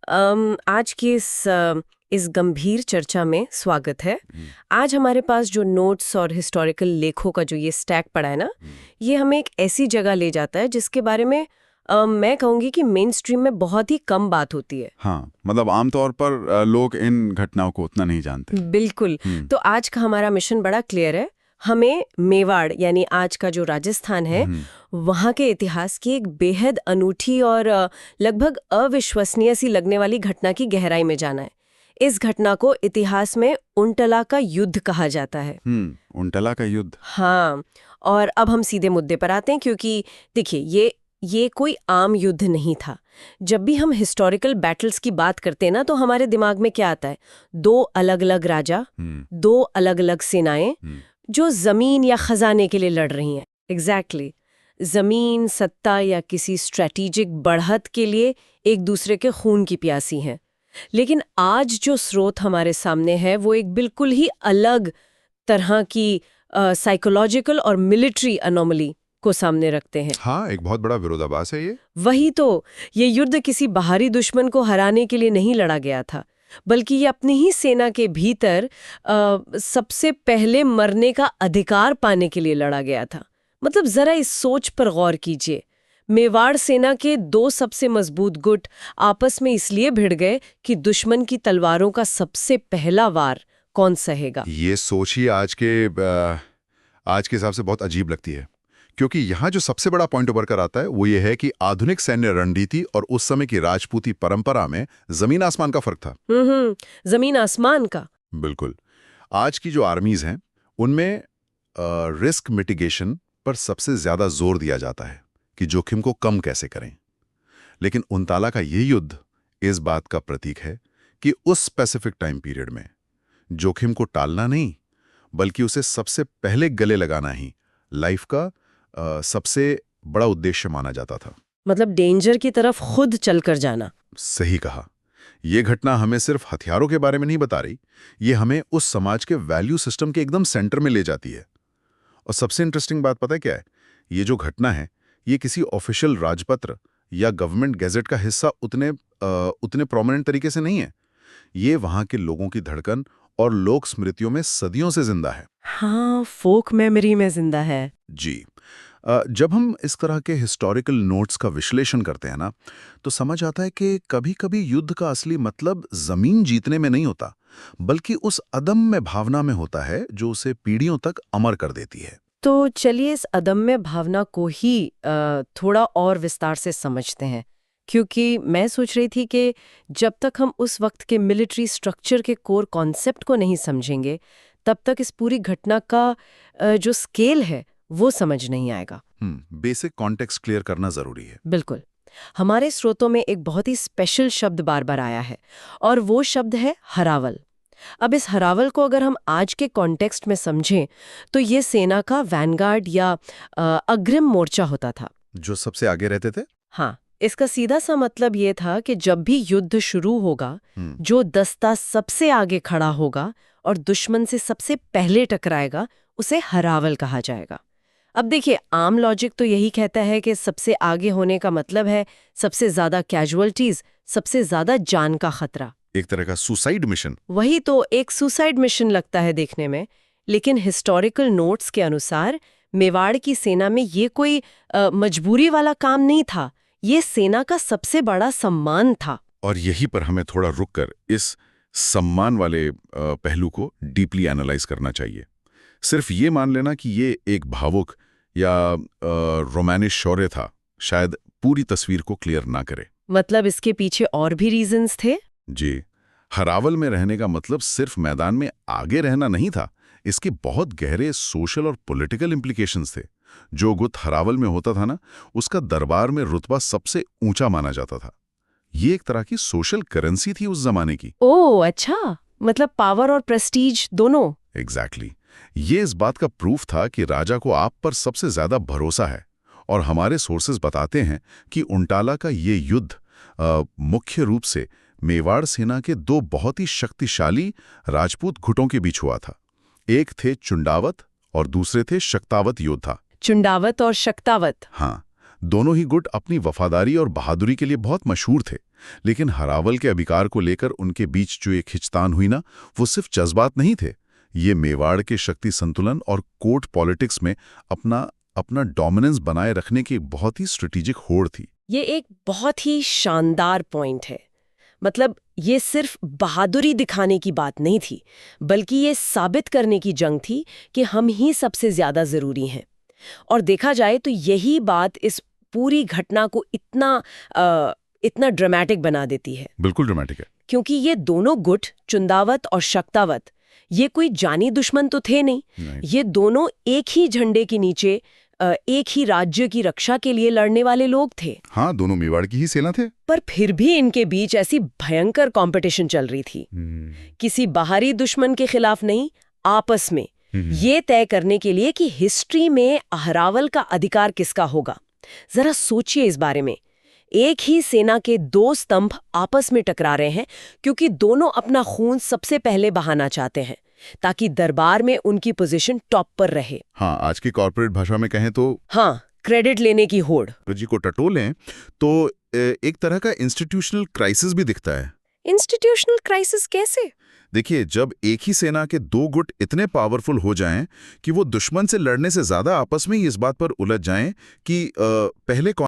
आज की इस गंभीर चर्चा में स्वागत है। आज हमारे पास जो नोट्स और हिस्टोरिकल लेखों का जो ये स्टैक पड़ा है ना, ये हमें एक ऐसी जगह ले जाता है जिसके बारे में मैं कहूँगी कि मेन स्ट्रीम में बहुत ही कम बात होती है। हाँ, मतलब आमतौर पर लोग इन घटनाओं को उतना नहीं जानते। बिल्कुल। तो आज का हमारा मिशन बड़ा क्लियर है। हमें मेवाड़ यानी आज का जो राजस्थान है वहाँ के इतिहास की एक बेहद अनूठी और लगभग अविश्वसनीय सी लगने वाली घटना की गहराई में जाना है। इस घटना को इतिहास में उनटला का युद्ध कहा जाता है। उनटला का युद्ध। हाँ, और अब हम सीधे मुद्दे पर आते हैं, क्योंकि देखिए ये कोई आम युद्ध नहीं था। जब भी हम हिस्टोरिकल बैटल्स की बात करते हैं ना, तो हमारे दिमाग में क्या आता है? दो अलग अलग राजा, दो अलग अलग सेनाएं जो जमीन या खजाने के लिए लड़ रही हैं। एग्जैक्टली जमीन, सत्ता या किसी स्ट्रेटेजिक बढ़त के लिए एक दूसरे के खून की प्यासी हैं। लेकिन आज जो स्रोत हमारे सामने है वो एक बिल्कुल ही अलग तरह की साइकोलॉजिकल और मिलिट्री अनोमली को सामने रखते हैं। हाँ, एक बहुत बड़ा विरोधाभास है ये। वही तो, ये युद्ध किसी बाहरी दुश्मन को हराने के लिए नहीं लड़ा गया था, बल्कि ये अपनी ही सेना के भीतर सबसे पहले मरने का अधिकार पाने के लिए लड़ा गया था। मतलब जरा इस सोच पर गौर कीजिए। मेवाड़ सेना के दो सबसे मजबूत गुट आपस में इसलिए भिड़ गए कि दुश्मन की तलवारों का सबसे पहला वार कौन सहेगा। ये सोच ही आज के हिसाब से बहुत अजीब लगती है, क्योंकि यहाँ जो सबसे बड़ा पॉइंट उभर कर आता है वो ये है कि आधुनिक सैन्य रणनीति और उस समय की राजपूती परंपरा में जमीन आसमान का फर्क था। जमीन आसमान का। बिल्कुल। आज की जो आर्मीज हैं उनमें रिस्क मिटिगेशन पर सबसे ज्यादा जोर दिया जाता है कि जोखिम को कम कैसे करें। लेकिन उनताला का ये युद्ध इस बात का प्रतीक है कि उस स्पेसिफिक टाइम पीरियड में जोखिम को टालना नहीं, बल्कि उसे सबसे पहले गले लगाना ही लाइफ का सबसे बड़ा उद्देश्य माना जाता था। मतलब डेंजर की तरफ खुद चलकर जाना। सही कहा। ये घटना हमें सिर्फ हथियारों के बारे में नहीं बता रही, ये हमें उस समाज के वैल्यू सिस्टम के एकदम सेंटर में ले जाती है। और सबसे इंटरेस्टिंग बात पता है क्या है? ये जो घटना है ये किसी ऑफिशियल राजपत्र या गवर्नमेंट गैजेट का हिस्सा उतने प्रोमिनेंट तरीके से नहीं है। ये वहां के लोगों की धड़कन और लोक स्मृतियों में सदियों से जिंदा है। हाँ, फोक मेमोरी में जिंदा है। जी। जब हम इस तरह के हिस्टोरिकल नोट्स का विश्लेषण करते हैं ना, तो समझ आता है कि कभी-कभी युद्ध का असली मतलब जमीन जीतने में नहीं होता, बल्कि उस अदम्य भावना में होता है जो उसे पीढ़ियों तक अमर कर देती है। तो चलिए इस अदम्य भावना को ही थोड़ा और विस्तार से समझते हैं, क्योंकि मैं सोच रही थी कि जब तक हम उस वक्त के मिलिट्री स्ट्रक्चर के कोर कॉन्सेप्ट को नहीं समझेंगे, तब तक इस पूरी घटना का जो स्केल है वो समझ नहीं आएगा। बेसिक कॉन्टेक्स्ट क्लियर करना जरूरी है। बिल्कुल। हमारे स्रोतों में एक बहुत ही स्पेशल शब्द बार बार आया है, और वो शब्द है हरावल। अब इस हरावल को अगर हम आज के कॉन्टेक्स्ट में समझें, तो ये सेना का वैनगार्ड या अग्रिम मोर्चा होता था, जो सबसे आगे रहते थे। हाँ, इसका सीधा सा मतलब ये था कि जब भी युद्ध शुरू होगा, जो दस्ता सबसे आगे खड़ा होगा और दुश्मन से सबसे पहले टकराएगा, उसे हरावल कहा जाएगा। अब देखिए, आम लॉजिक तो यही कहता है कि सबसे आगे होने का मतलब है सबसे ज्यादा कैजुअलिटीज, सबसे ज्यादा जान का खतरा, एक तरह का सुसाइड मिशन। वही तो, एक सुसाइड मिशन लगता है देखने में। लेकिन हिस्टोरिकल नोट्स के अनुसार मेवाड़ की सेना में ये कोई मजबूरी वाला काम नहीं था, ये सेना का सबसे बड़ा सम्मान था। और यही पर हमें थोड़ा रुककर इस सम्मान वाले पहलू को डीपली एनालाइज करना चाहिए। सिर्फ ये मान लेना कि ये एक भावुक या रोमानिश शौर्य था, शायद पूरी तस्वीर को क्लियर ना करे। मतलब इसके पीछे और भी रीजंस थे? जी। हरावल में रहने का मतलब सिर्फ मैदान में आगे रहना नहीं था, इसके बहुत गहरे सोशल और पॉलिटिकल इम्प्लीकेशंस थे। जो गुट हरावल में होता था ना, उसका दरबार में रुतबा सबसे ऊंचा माना जाता था। ये एक तरह की सोशल करेंसी थी उस जमाने की। ओह अच्छा, मतलब पावर और प्रेस्टीज दोनों। एग्जैक्टली। ये इस बात का प्रूफ था कि राजा को आप पर सबसे ज्यादा भरोसा है। और हमारे सोर्सेज बताते हैं कि उनटाला का ये युद्ध मुख्य रूप से मेवाड़ सेना के दो बहुत ही शक्तिशाली राजपूत गुटों के बीच हुआ था। एक थे चुंडावत और दूसरे थे शक्तावत योद्धा। चुंडावत और शक्तावत। हाँ, दोनों ही गुट अपनी वफादारी और बहादुरी के लिए बहुत मशहूर थे, लेकिन हरावल के अधिकार को लेकर उनके बीच जो एक खिंचतान हुई ना, वो सिर्फ जज्बात नहीं थे। ये मेवाड़ के शक्ति संतुलन और कोर्ट पॉलिटिक्स में अपना डोमिनेंस बनाए रखने की बहुत ही स्ट्रेटेजिक होड़ थी। ये एक बहुत ही शानदार पॉइंट है। मतलब ये सिर्फ बहादुरी दिखाने की बात नहीं थी, बल्कि ये साबित करने की जंग थी कि हम ही सबसे ज्यादा जरूरी हैं। और देखा जाए तो यही बात इस पूरी घटना को इतना ड्रामेटिक बना देती है। बिल्कुल ड्रामेटिक है। क्योंकि ये दोनों गुट, चुंदावत और शक्तावत, ये कोई जानी दुश्मन तो थे नहीं। ये दोनों एक ही झंडे के नीचे एक ही राज्य की रक्षा के लिए लड़ने वाले लोग थे। हाँ, दोनों मेवाड़ की ही सेना थे। पर फिर भी इनके बीच ऐसी भयंकर कंपटीशन चल रही थी। किसी बाहरी दुश्मन के खिलाफ नहीं, आपस में, ये तय करने के लिए कि हिस्ट्री में अहरावल का अधिकार किसका होगा। जरा सोचिए इस बारे में। एक ही सेना के दो स्तंभ आपस में टकरा रहे हैं क्योंकि दोनों अपना खून सबसे पहले बहाना चाहते हैं ताकि दरबार में उनकी पोजीशन टॉप पर रहे। हाँ, आज की कॉर्पोरेट भाषा में कहें तो हाँ, क्रेडिट लेने की होड़। जी को टटोलें तो एक तरह का इंस्टीट्यूशनल क्राइसिस भी दिखता है। इंस्टीट्यूशनल क्राइसिस कैसे? देखिए, जब एक ही सेना के दो गुट इतने पावरफुल हो जाएं कि वो दुश्मन से लड़ने से ज्यादा आपस में ही इस बात पर उलझ जाएं कि पहले कौन